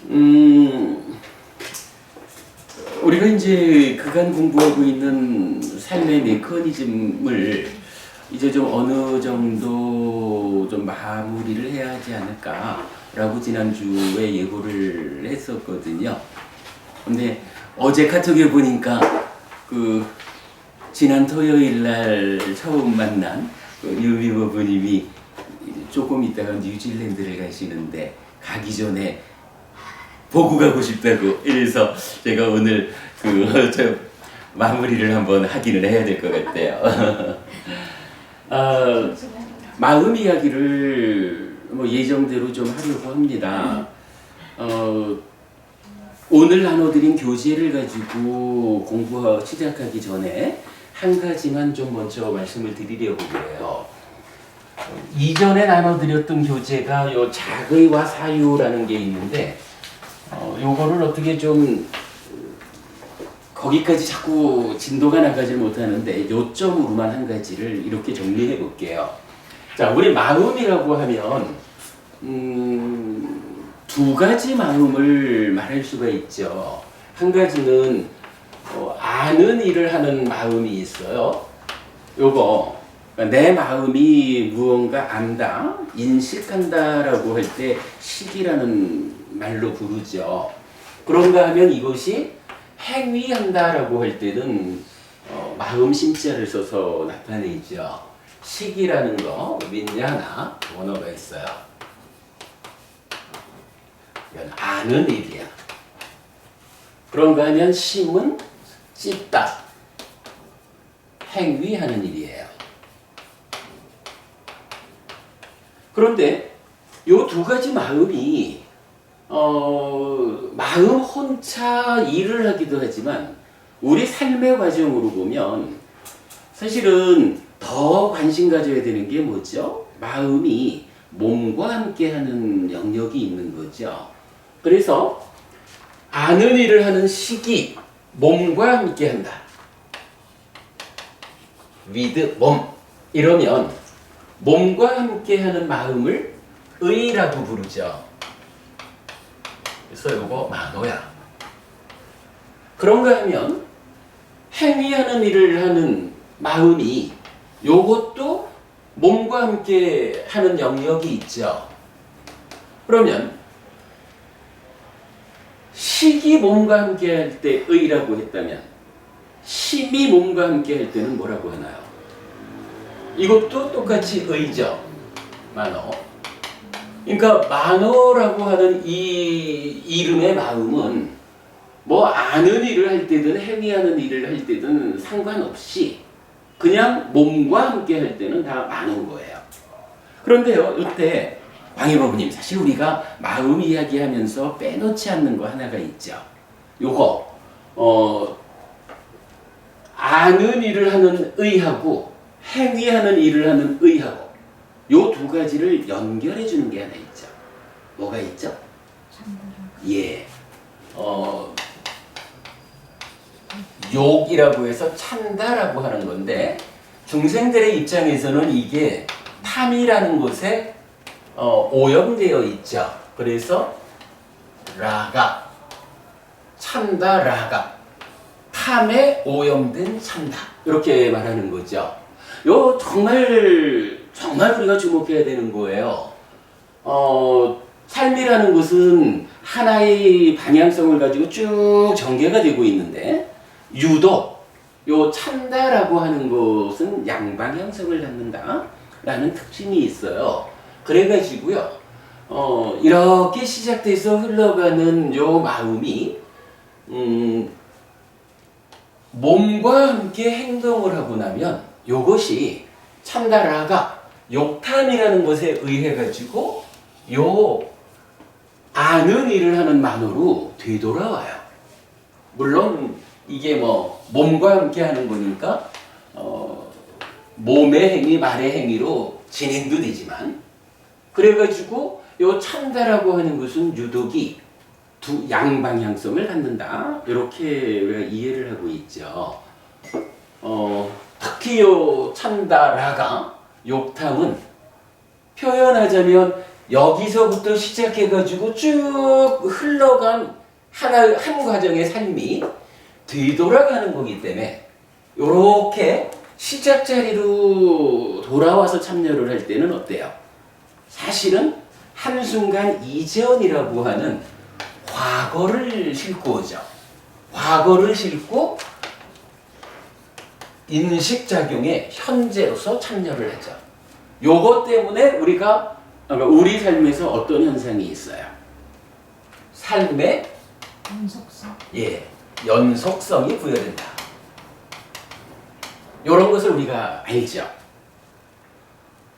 음, 우리가 이제 그간 공부하고 있는 삶의 메커니즘을 이제 좀 어느 정도 좀 마무리를 해야 하지 않을까라고 지난주에 예고를 했었거든요. 근데 어제 카톡에 보니까 그 지난 토요일 날 처음 만난 그 유미 부부님이 조금 있다가 뉴질랜드를 가시는데 가기 전에 보고 가고 싶다고 이래서 제가 오늘 저 마무리를 한번 하기는 해야 될 것 같아요. 마음 이야기를 뭐 예정대로 좀 하려고 합니다. 오늘 나눠드린 교재를 가지고 공부 시작하기 전에 한 가지만 좀 먼저 말씀을 드리려고 그래요. 이전에 나눠드렸던 교재가 요 작의와 사유라는 게 있는데 요거를 어떻게 좀 거기까지 자꾸 진도가 나가지 못하는데 요점으로만 한 가지를 이렇게 정리해 볼게요. 자, 우리 마음이라고 하면 두 가지 마음을 말할 수가 있죠. 한 가지는 아는 일을 하는 마음이 있어요. 요거 내 마음이 무언가 안다, 인식한다라고 할 때 식이라는 말로 부르죠. 그런가 하면 이것이 행위한다라고 할 때는 마음 심자를 써서 나타내죠. 식이라는 거 민야나 원어가 있어요. 이건 아는 일이야. 그런가 하면 심은 찢다, 행위하는 일이에요. 그런데 이 두 가지 마음이 마음 혼자 일을 하기도 하지만 우리 삶의 과정으로 보면 사실은 더 관심 가져야 되는 게 뭐죠? 마음이 몸과 함께 하는 영역이 있는 거죠. 그래서 아는 일을 하는 식이 몸과 함께 한다. with 몸. 이러면 몸과 함께 하는 마음을 의라고 부르죠. 그래서 요거 만호야. 그런가 하면 행위하는 일을 하는 마음이 요것도 몸과 함께 하는 영역이 있죠. 그러면 식이 몸과 함께 할 때 의라고 했다면 심이 몸과 함께 할 때는 뭐라고 하나요? 이것도 똑같이 의죠. 만호. 그러니까 만호라고 하는 이 이름의 마음은 뭐 아는 일을 할 때든 행위하는 일을 할 때든 상관없이 그냥 몸과 함께 할 때는 다 만호인 거예요. 그런데요, 이때 광희버부님, 사실 우리가 마음 이야기하면서 빼놓지 않는 거 하나가 있죠. 요거 아는 일을 하는 의하고 행위하는 일을 하는 의하고 요 두 가지를 연결해 주는 게 하나 있죠. 뭐가 있죠? 예. 욕이라고 해서 찬다라고 하는 건데 중생들의 입장에서는 이게 탐이라는 것에 오염되어 있죠. 그래서 라가, 찬다 라가, 탐에 오염된 찬다 이렇게 말하는 거죠. 요 정말 우리가 주목해야 되는 거예요. 삶이라는 것은 하나의 방향성을 가지고 쭉 전개가 되고 있는데 유독 요 찬다라고 하는 것은 양방향성을 갖는다라는 특징이 있어요. 그래가지고요, 이렇게 시작돼서 흘러가는 요 마음이 몸과 함께 행동을 하고 나면 요것이 찬다라가 욕탐이라는 것에 의해 가지고 요 아는 일을 하는 만으로 되돌아와요. 물론 이게 뭐 몸과 함께 하는 거니까 몸의 행위, 말의 행위로 진행도 되지만 그래가지고 요 찬다라고 하는 것은 유독이 두 양방향성을 갖는다. 이렇게 우리가 이해를 하고 있죠. 특히 요 찬다라가 욕탐은 표현하자면 여기서부터 시작해가지고 쭉 흘러간 한 과정의 삶이 뒤돌아가는 거기 때문에 요렇게 시작 자리로 돌아와서 참여를 할 때는 어때요? 사실은 한순간 이전이라고 하는 과거를 싣고 오죠. 과거를 싣고 인식작용에 현재로서 참여를 하죠. 요것 때문에 우리 삶에서 어떤 현상이 있어요? 삶의 연속성이 부여된다. 이런 것을 우리가 알죠.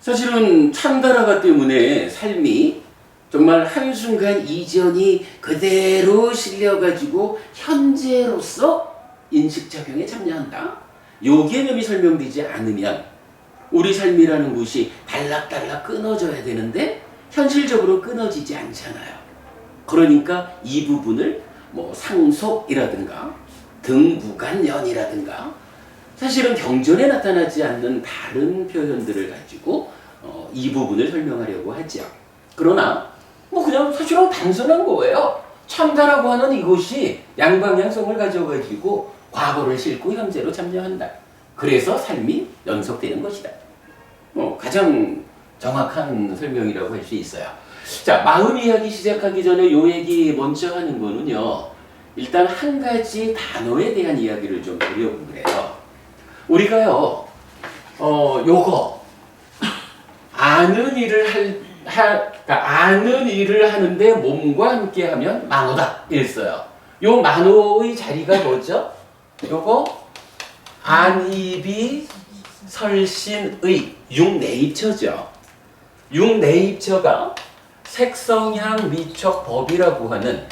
사실은 참다라가 때문에 삶이 정말 한순간 이전이 그대로 실려가지고 현재로서 인식작용에 참여한다. 요 개념이 설명되지 않으면 우리 삶이라는 곳이 달락달락 끊어져야 되는데 현실적으로 끊어지지 않잖아요. 그러니까 이 부분을 상속이라든가 등구간연이라든가 사실은 경전에 나타나지 않는 다른 표현들을 가지고 이 부분을 설명하려고 하죠. 그러나 그냥 사실은 단순한 거예요. 참다라고 하는 이것이 양방향성을 가져가지고 과거를 싣고 현재로 참여한다. 그래서 삶이 연속되는 것이다. 가장 정확한 설명이라고 할 수 있어요. 자, 마음 이야기 시작하기 전에 요 얘기 먼저 하는 거는요. 일단 한 가지 단어에 대한 이야기를 좀 드려보면 그래요. 우리가요, 요거 아는 일을 아는 일을 하는데 몸과 함께 하면 만호다 이랬어요. 요 만호의 자리가 뭐죠? 요거 안이비 설신의 육내입처죠. 육내입처가 색성향 미촉 법이라고 하는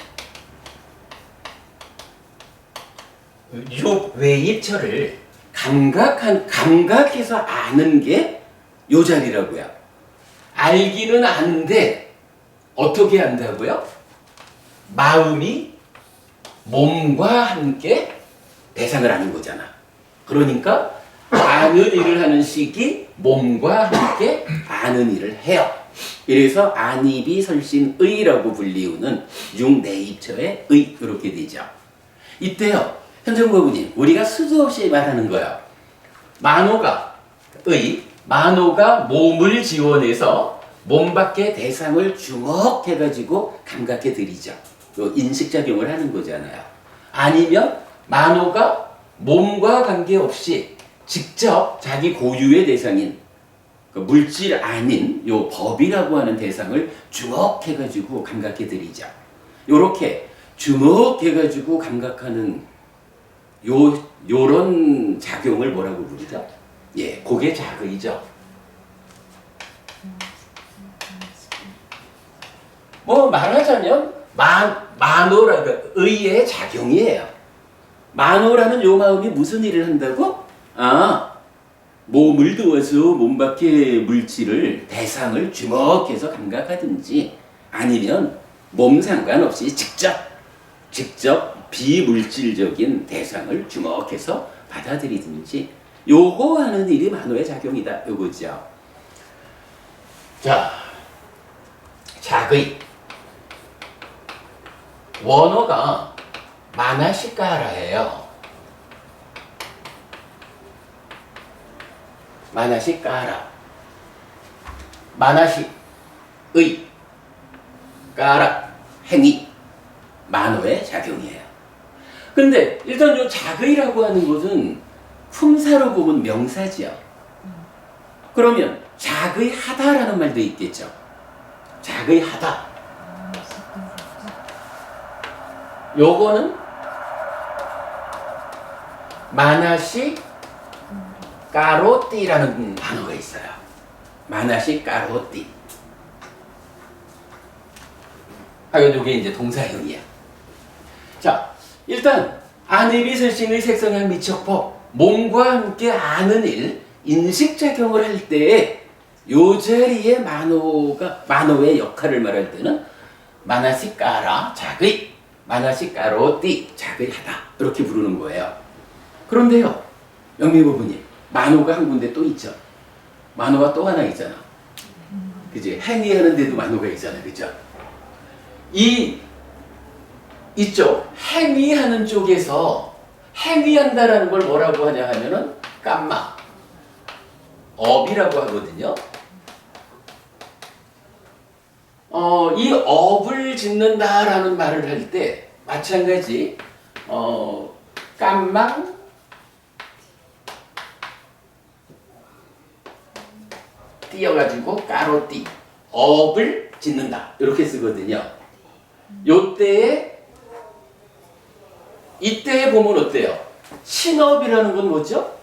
육외입처를 감각해서 아는 게 요 자리라고요. 알기는 아는데 어떻게 안다고요? 마음이 몸과 함께 대상을 아는 거잖아. 그러니까 아는 일을 하는 시기 몸과 함께 아는 일을 해요. 이래서 안입이 설신의라고 불리우는 육내입처의 의 이렇게 되죠. 이때요. 현정법우님 우리가 수도 없이 말하는 거예요. 만호가 몸을 지원해서 몸 밖의 대상을 주목해가지고 감각해 드리죠. 인식작용을 하는 거잖아요. 아니면 만호가 몸과 관계없이 직접 자기 고유의 대상인 물질 아닌 요 법이라고 하는 대상을 주목해가지고 감각해 드리죠. 요렇게 주목해가지고 감각하는 요런 작용을 뭐라고 부르죠? 예, 그게 자의죠. 말하자면 만호라는 의의 작용이에요. 만호라는 요 마음이 무슨 일을 한다고? 몸을 두어서 몸 밖의 물질을 대상을 주목해서 감각하든지 아니면 몸 상관없이 직접 비물질적인 대상을 주목해서 받아들이든지 요거 하는 일이 만호의 작용이다. 요거죠. 자, 작의 원어가 마나시까라예요. 마나시까라. 마나시 의 까라 행위 만호의 작용이에요. 근데 일단 요 작의라고 하는 것은 품사로 보면 명사지요. 그러면 작의하다라는 말도 있겠죠. 작의하다. 요거는 마나시 까로띠라는 단어가 있어요. 마나시 까로띠. 요게 이제 동사형이야. 자, 일단 안입이 설신의 색성향 미촉법 몸과 함께 아는 일, 인식작용을 할 때 요 자리에 만호의 역할을 말할 때는 마나시까라 작의, 마나시까로띠 작의하다 이렇게 부르는 거예요. 그런데요, 영미부부님 만호가 한 군데 또 있죠. 만호가 또 하나 있잖아. 그지? 행위하는데도 만호가 있잖아요. 그죠? 이쪽 행위하는 쪽에서 행위한다라는 걸 뭐라고 하냐 하면은 깜마 업이라고 하거든요. 이 업을 짓는다라는 말을 할 때 마찬가지 깜망 띄어가지고 까로띠 업을 짓는다 이렇게 쓰거든요. 이때에 보면 어때요? 신업이라는 건 뭐죠?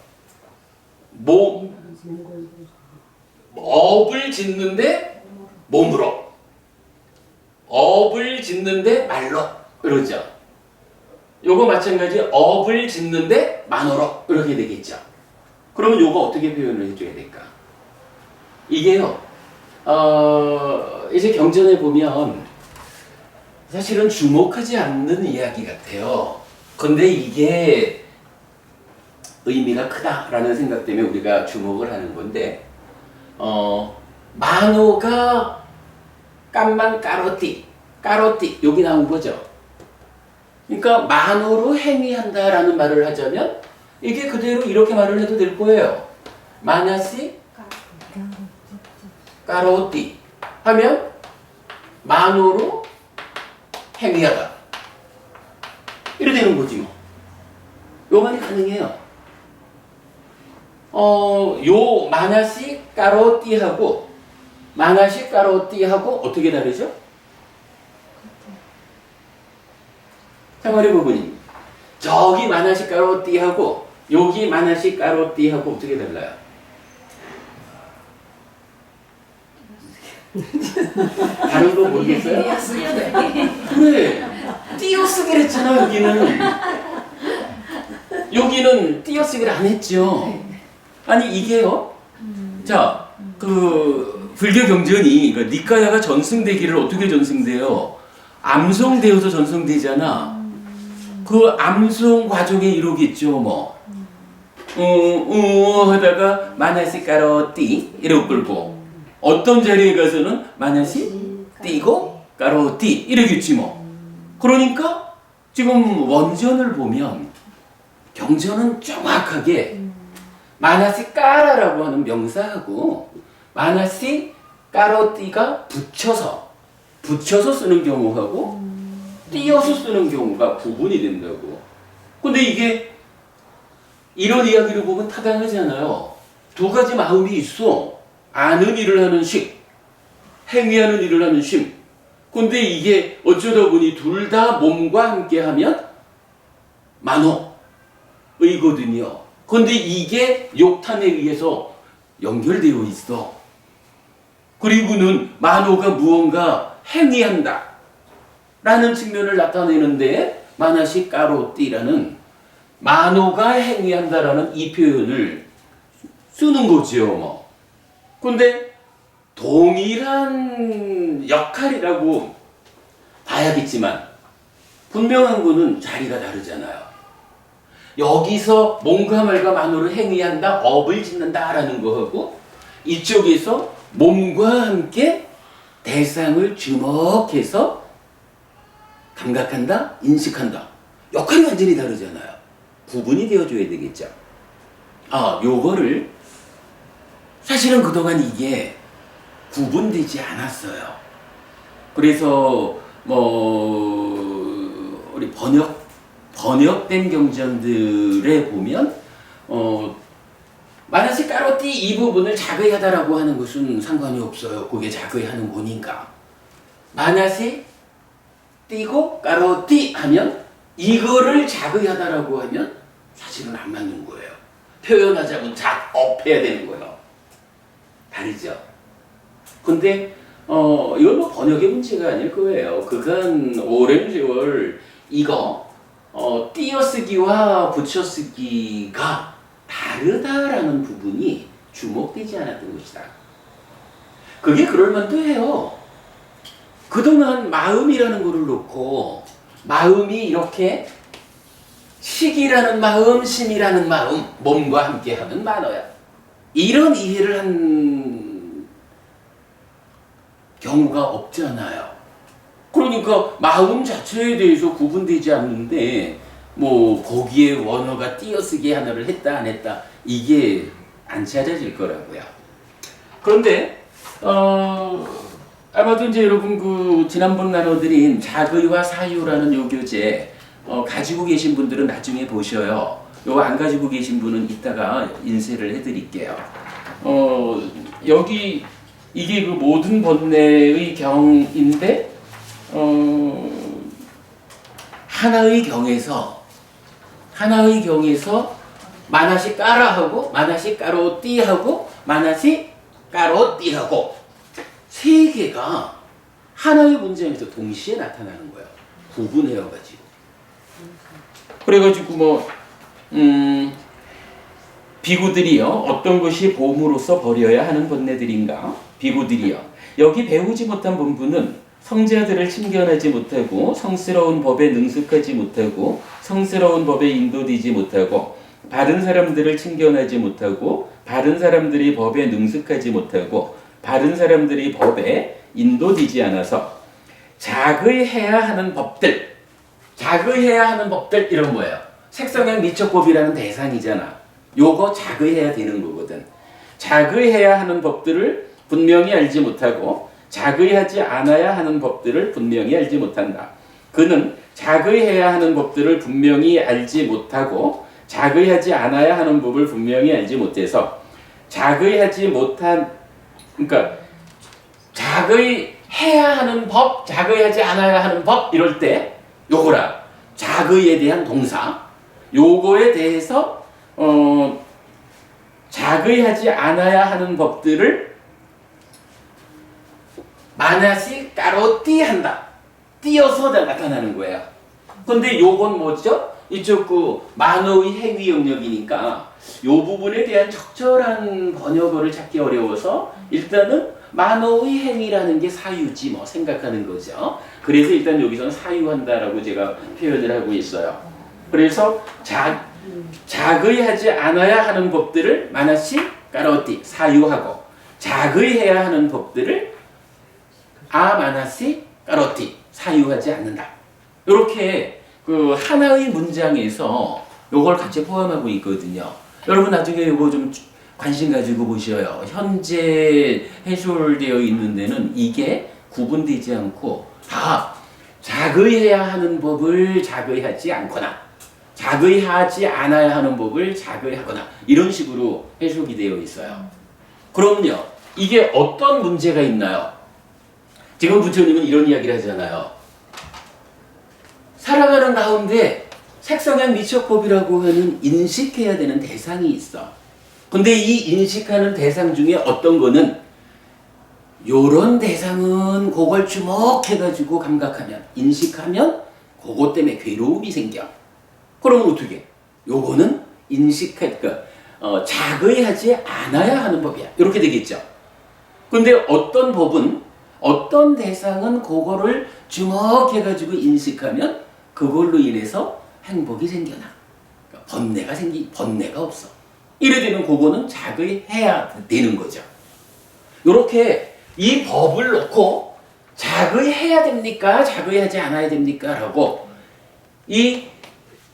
업을 짓는데 몸으로, 업을 짓는데 말로 그러죠. 요거 마찬가지 업을 짓는데 만어로 이렇게 되겠죠. 그러면 요거 어떻게 표현을 해줘야 될까? 이게요. 이제 경전에 보면 사실은 주목하지 않는 이야기 같아요. 근데 이게 의미가 크다라는 생각 때문에 우리가 주목을 하는 건데, 만호가 깜만 까로띠 여기 나온 거죠. 그러니까 만호로 행위한다라는 말을 하자면 이게 그대로 이렇게 말을 해도 될 거예요. 마나시 까로띠 하면 만호로 행위하다 이래 되는 거지 뭐. 요 말이 가능해요. 요 마나시 까로띠하고 마나시 까로띠하고 어떻게 다르죠? 생활의 부분이 저기 마나시 까로띠하고 여기 마나시 까로띠하고 어떻게 달라요? 다른 거 모르겠어요? 그래 띄어쓰기를 했잖아. 여기는 띄어쓰기를 안 했죠. 아니 이게요. 자, 그 불교 경전이 그러니까 니카야가 전승되기를 어떻게 전승돼요? 암송되어서 전승되잖아. 그 암송 과정에 이러겠죠 뭐. 하다가 마나시 까로띠 이러고 끌고 어떤 자리에 가서는 마나시 띠고 까로띠 이러겠지 뭐. 그러니까 지금 원전을 보면 경전은 정확하게 마나시 까라라고 하는 명사하고 마나시 까로띠가 붙여서 쓰는 경우하고 띄어서 쓰는 경우가 구분이 된다고. 근데 이게 이런 이야기를 보면 타당하지 않아요. 두 가지 마음이 있어. 아는 일을 하는 식, 행위하는 일을 하는 심. 근데 이게 어쩌다 보니 둘 다 몸과 함께 하면 만호의거든요. 근데 이게 욕탄에 의해서 연결되어 있어. 그리고는 만호가 무언가 행위한다 라는 측면을 나타내는데 마나시 까로띠라는 만호가 행위한다라는 이 표현을 쓰는 거지요 뭐. 근데 동일한 역할이라고 봐야겠지만 분명한 거는 자리가 다르잖아요. 여기서 몸과 말과 만호를 행위한다, 업을 짓는다 라는 거하고 이쪽에서 몸과 함께 대상을 주목해서 감각한다, 인식한다. 역할이 완전히 다르잖아요. 구분이 되어줘야 되겠죠. 요거를 사실은 그동안 이게 구분되지 않았어요. 그래서 우리 번역된 경전들에 보면 마나시 까로띠 이 부분을 자의하다라고 하는 것은 상관이 없어요. 그게 자의하는 거니까. 마나시 띠고 까로띠 하면 이거를 자의하다라고 하면 사실은 안 맞는 거예요. 표현하자면 작업해야 되는 거예요. 다르죠. 근데 이건 뭐 번역의 문제가 아닐 거예요. 그간 오랜 세월 이거 띄어쓰기와 붙여쓰기가 다르다라는 부분이 주목되지 않았던 것이다. 그게 그럴만도 해요. 그동안 마음이라는 거를 놓고 마음이 이렇게 식이라는 마음, 심이라는 마음, 몸과 함께하는 만어야. 이런 이해를 한 경우가 없잖아요. 그러니까 마음 자체에 대해서 구분되지 않는데 뭐 거기에 원어가 띄어쓰기 하나를 했다 안 했다 이게 안 찾아질 거라고요. 그런데 아마도 이제 여러분 그 지난번 나눠드린 자의와 사유라는 요 교재 가지고 계신 분들은 나중에 보셔요. 요거 안 가지고 계신 분은 이따가 인쇄를 해드릴게요. 여기 이게 그 모든 번뇌의 경인데 하나의 경에서 마나시 까라하고 마나시 까로띠하고 마나시 까로띠하고 세 개가 하나의 문장에서 동시에 나타나는 거예요. 구분해가지고. 그래가지고 뭐 비구들이요 어떤 것이 보험으로서 버려야 하는 번뇌들인가? 비구들이요 여기 배우지 못한 본분은 성자들을 친견하지 못하고 성스러운 법에 능숙하지 못하고 성스러운 법에 인도되지 못하고 바른 사람들을 친견하지 못하고 바른 사람들이 법에 능숙하지 못하고 바른 사람들이 법에 인도되지 않아서 자의해야 하는 법들 이런 거예요. 색성향 미적법이라는 대상이잖아. 요거 자의해야 되는 거거든. 자의해야 하는 법들을 분명히 알지 못하고 자의하지 않아야 하는 법들을 분명히 알지 못한다. 그는 자의해야 하는 법들을 분명히 알지 못하고 자의하지 않아야 하는 법을 분명히 알지 못해서 자의하지 자의해야 하는 법, 자의하지 않아야 하는 법 이럴 때 요거라. 자의에 대한 동사 요거에 대해서 자의하지 않아야 하는 법들을 마나시 까로띠 한다. 띄어서 나타나는 거예요. 근데 요건 뭐죠? 이쪽 그 만어의 행위 영역이니까 요 부분에 대한 적절한 번역어를 찾기 어려워서 일단은 만어의 행위라는 게 사유지 뭐 생각하는 거죠. 그래서 일단 여기서는 사유한다라고 제가 표현을 하고 있어요. 그래서 자의하지 않아야 하는 법들을 마나시 까로띠 사유하고 자의해야 하는 법들을 아마나시 까로띠 사유하지 않는다. 이렇게 그 하나의 문장에서 요걸 같이 포함하고 있거든요. 여러분 나중에 요거 좀 관심 가지고 보셔요. 현재 해설되어 있는 데는 이게 구분되지 않고 다 자의해야 하는 법을 자의하지 않거나 자의하지 않아야 하는 법을 자의하거나 이런 식으로 해석이 되어 있어요. 그럼요. 이게 어떤 문제가 있나요? 지금 부처님은 이런 이야기를 하잖아요. 살아가는 가운데 색성향 미적법이라고 하는 인식해야 되는 대상이 있어. 근데 이 인식하는 대상 중에 어떤 거는 요런 대상은 그걸 주목해가지고 감각하면 인식하면 그것 때문에 괴로움이 생겨. 그러면 어떻게? 요거는 자의하지 않아야 하는 법이야. 이렇게 되겠죠. 근데 어떤 법은 어떤 대상은 그거를 주목해가지고 인식하면 그걸로 인해서 행복이 생겨나. 그러니까 번뇌가 없어. 이래 되면 그거는 자의해야 되는 거죠. 이렇게 이 법을 놓고 자의해야 됩니까? 자의하지 않아야 됩니까? 라고 이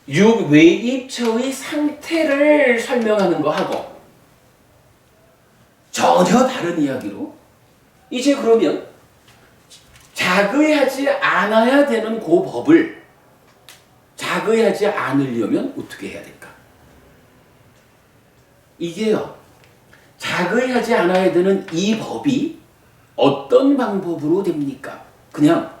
육외입처의 상태를 설명하는 거하고 전혀 다른 이야기로 이제 그러면 자의하지 않아야 되는 그 법을 자의하지 않으려면 어떻게 해야 될까? 이게요. 자의하지 않아야 되는 이 법이 어떤 방법으로 됩니까? 그냥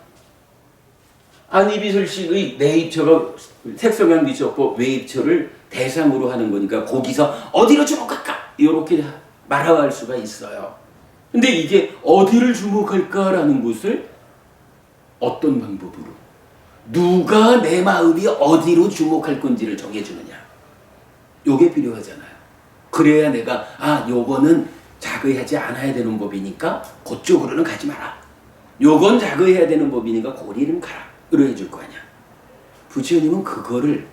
안이비설식의 내입처가 색성향 미적법 외입처를 대상으로 하는 거니까 거기서 어디로 주목할까? 이렇게 말할 수가 있어요. 근데 이게 어디를 주목할까라는 것을 어떤 방법으로 누가 내 마음이 어디로 주목할 건지를 정해주느냐. 요게 필요하잖아요. 그래야 내가 요거는 자의하지 않아야 되는 법이니까 그쪽으로는 가지 마라. 요건 자의해야 되는 법이니까 고리는 가라. 이러 해줄 거 아니야. 부처님은 그거를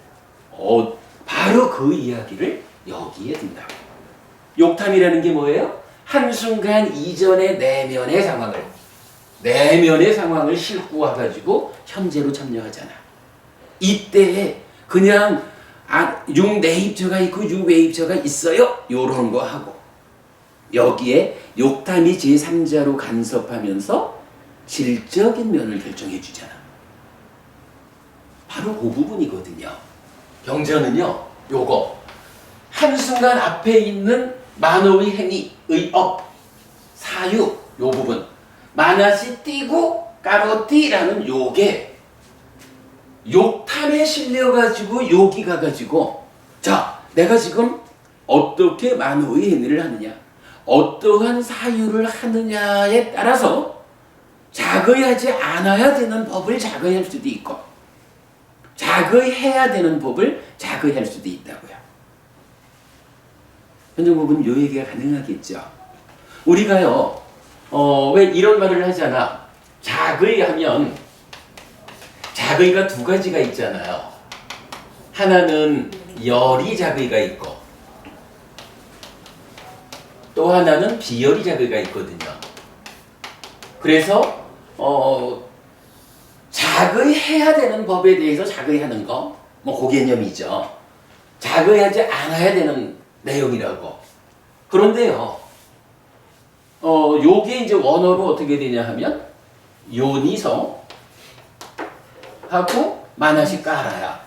바로 그 이야기를 여기에 둔다고. 욕탐이라는 게 뭐예요? 한순간 이전의 내면의 상황을 내면의 상황을 싣고 와가지고 현재로 참여하잖아. 이때에 그냥 6내입처가 있고 6외입처가 있어요. 요런 거 하고 여기에 욕탐이 제3자로 간섭하면서 질적인 면을 결정해 주잖아. 바로 그 부분이거든요. 경전은요, 요거 한순간 앞에 있는 만호의 행위, 의업, 사유, 요 부분 마나시 띠고 까로띠라는 요게 욕탐에 실려가지고 욕이 가가지고 자, 내가 지금 어떻게 만호의 행위를 하느냐, 어떠한 사유를 하느냐에 따라서 자거하지 않아야 되는 법을 자거할 수도 있고 자거해야 되는 법을 자거할 수도 있다고요. 현정법은 요 얘기가 가능하겠죠. 우리가요, 왜 이런 말을 하잖아. 자거하면 자거가 두 가지가 있잖아요. 하나는 열이 자거가 있고 또 하나는 비열이 자거가 있거든요. 그래서 자거해야 되는 법에 대해서 자거하는 거, 뭐 그 개념이죠. 자거하지 않아야 되는 내용이라고. 그런데요, 요게 이제 원어로 어떻게 되냐 하면 요니서 하고 마나시 까라야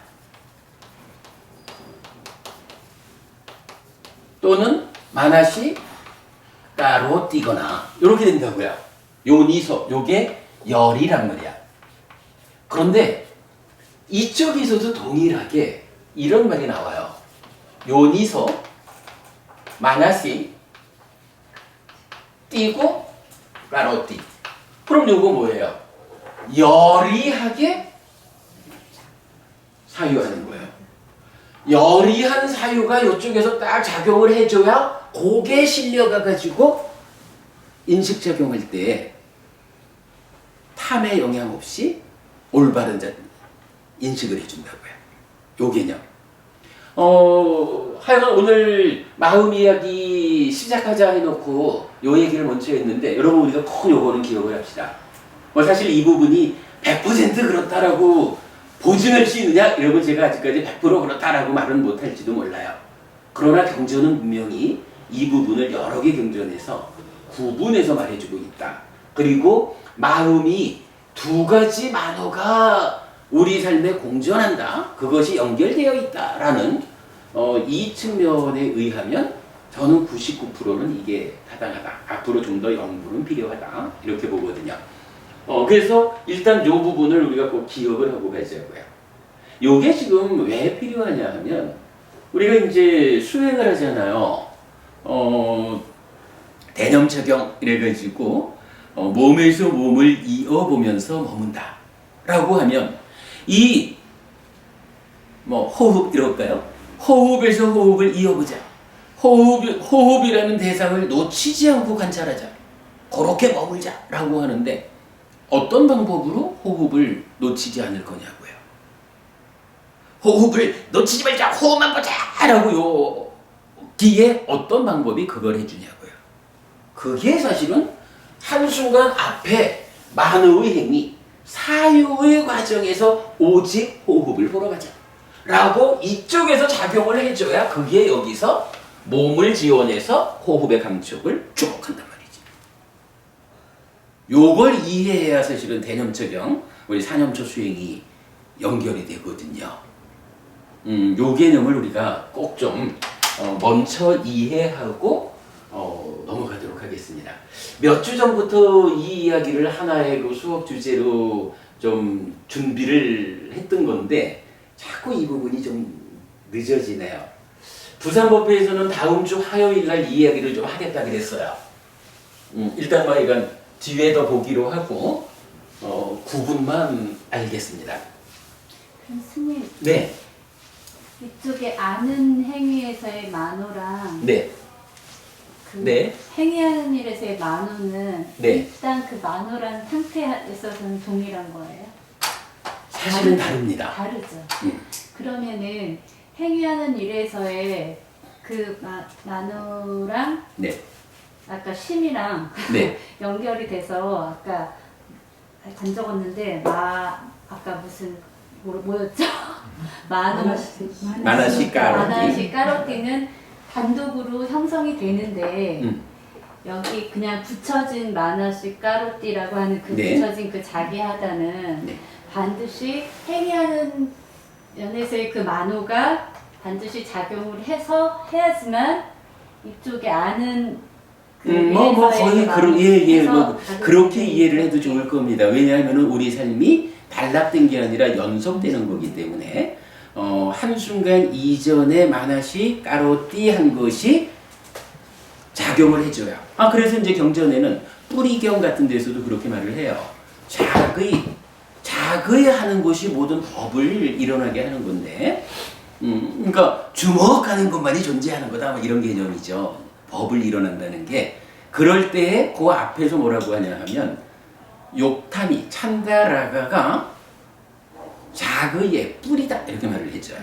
또는 마나시 까로 띄거나 이렇게 된다고요. 요니서 요게 열이란 말이야. 그런데 이쪽에서도 동일하게 이런 말이 나와요. 요니서 마나시 띄고 까로띠. 그럼 요거 뭐예요? 열이하게 사유하는 거예요. 열이한 사유가 이쪽에서 딱 작용을 해줘야 그게 실려가가지고 인식작용할 때 탐의 영향 없이 올바른 인식을 해준다고요. 요 개념. 하여간 오늘 마음 이야기 시작하자 해놓고 요 얘기를 먼저 했는데 여러분 우리가 꼭 요거는 기억을 합시다. 뭐 사실 이 부분이 100% 그렇다라고 보증할 수 있느냐? 여러분 제가 아직까지 100% 그렇다라고 말은 못할지도 몰라요. 그러나 경전은 분명히 이 부분을 여러 개 경전에서 구분해서 말해주고 있다. 그리고 마음이 두 가지 만호가 우리 삶에 공존한다. 그것이 연결되어 있다라는 이 측면에 의하면 저는 99%는 이게 타당하다. 앞으로 좀 더 연구는 필요하다. 이렇게 보거든요. 그래서 일단 이 부분을 우리가 꼭 기억을 하고 가자고요. 요게 지금 왜 필요하냐 하면 우리가 이제 수행을 하잖아요. 대념적용 이래가지고 몸에서 몸을 이어보면서 머문다 라고 하면 이 뭐 호흡 이럴까요? 호흡에서 호흡을 이어보자. 호흡이라는 대상을 놓치지 않고 관찰하자. 그렇게 머물자 라고 하는데 어떤 방법으로 호흡을 놓치지 않을 거냐고요. 호흡을 놓치지 말자, 호흡만 보자 라고 요 뒤에 어떤 방법이 그걸 해주냐고요. 그게 사실은 한순간 앞에 만호의 행위, 사유의 과정에서 오직 호흡을 보러 가자 라고 이쪽에서 작용을 해줘야 그게 여기서 몸을 지원해서 호흡의 감촉을 쭉 한단 말이지. 요걸 이해해야 사실은 대념적용, 우리 사념초 수행이 연결이 되거든요. 요 개념을 우리가 꼭 좀 먼저 이해하고 넘어가도록 하겠습니다. 몇 주 전부터 이 이야기를 하나의 그 수업 주제로 좀 준비를 했던 건데 자꾸 이 부분이 좀 늦어지네요. 부산법회에서는 다음 주 화요일 날 이 이야기를 좀 하겠다 그랬어요. 일단 뭐 이건 뒤에 더 보기로 하고 구분만 알겠습니다. 스님. 네. 이쪽에 아는 행위에서의 만호랑 네. 그 네. 행위하는 일에서의 만호는 네. 일단 그 만호란 상태에서는 동일한 거예요? 사실은 다릅니다. 다르죠. 그러면은 행위하는 일에서의 그 만호랑 네. 아까 심이랑 네. 연결이 돼서 아까 안 적었는데 아까 무슨 뭐였죠? 마나시 까로띠. 마나시 까로띠는 단독으로 형성이 되는데 여기 그냥 붙여진 마나시 까로띠라고 하는 그 네. 붙여진 그 자기하다는 네. 반드시 행위하는 연에서의 그 만호가 반드시 작용을 해야지만 이쪽에 아는 거의 그렇게 이해를 해도 좋을 겁니다. 왜냐하면 우리 삶이 단락된 게 아니라 연속되는 거기 때문에 한순간 이전에 마나시 까로띠 한 것이 작용을 해줘요. 그래서 이제 경전에는 뿌리경 같은 데서도 그렇게 말을 해요. 작의 하는 것이 모든 법을 일어나게 하는 건데, 그러니까 주목하는 것만이 존재하는 거다, 뭐 이런 개념이죠. 법을 일어난다는 게. 그럴 때에 그 앞에서 뭐라고 하냐 하면, 욕타미, 찬다라가가 작의의 뿌리다, 이렇게 말을 해줘요.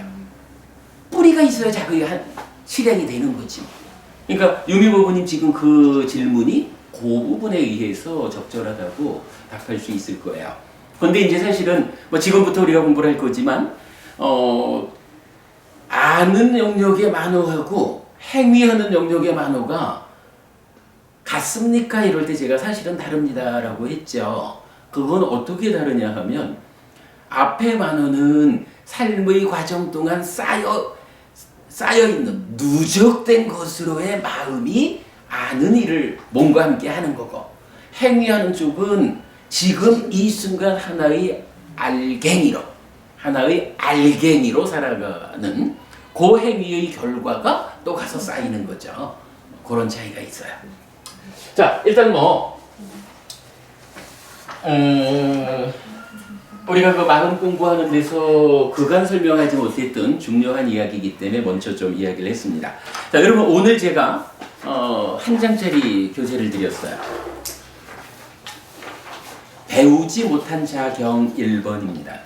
뿌리가 있어야 작의가 실행이 되는 거지. 그러니까 유미법부님 지금 그 질문이 그 부분에 의해서 적절하다고 답할 수 있을 거예요. 근데 이제 사실은 뭐 지금부터 우리가 공부를 할 거지만 아는 영역의 만호하고 행위하는 영역의 만호가 같습니까? 이럴 때 제가 사실은 다릅니다라고 했죠. 그건 어떻게 다르냐 하면 앞에 만호는 삶의 과정 동안 쌓여있는 누적된 것으로의 마음이 아는 일을 몸과 함께 하는 거고, 행위하는 쪽은 지금 이 순간 하나의 알갱이로 살아가는 그 행위의 결과가 또 가서 쌓이는 거죠. 그런 차이가 있어요. 자, 일단 우리가 그 마음 공부하는 데서 그간 설명하지 못했던 중요한 이야기이기 때문에 먼저 좀 이야기를 했습니다. 자, 여러분 오늘 제가 한 장짜리 교재를 드렸어요. 배우지 못한 자경 1번입니다.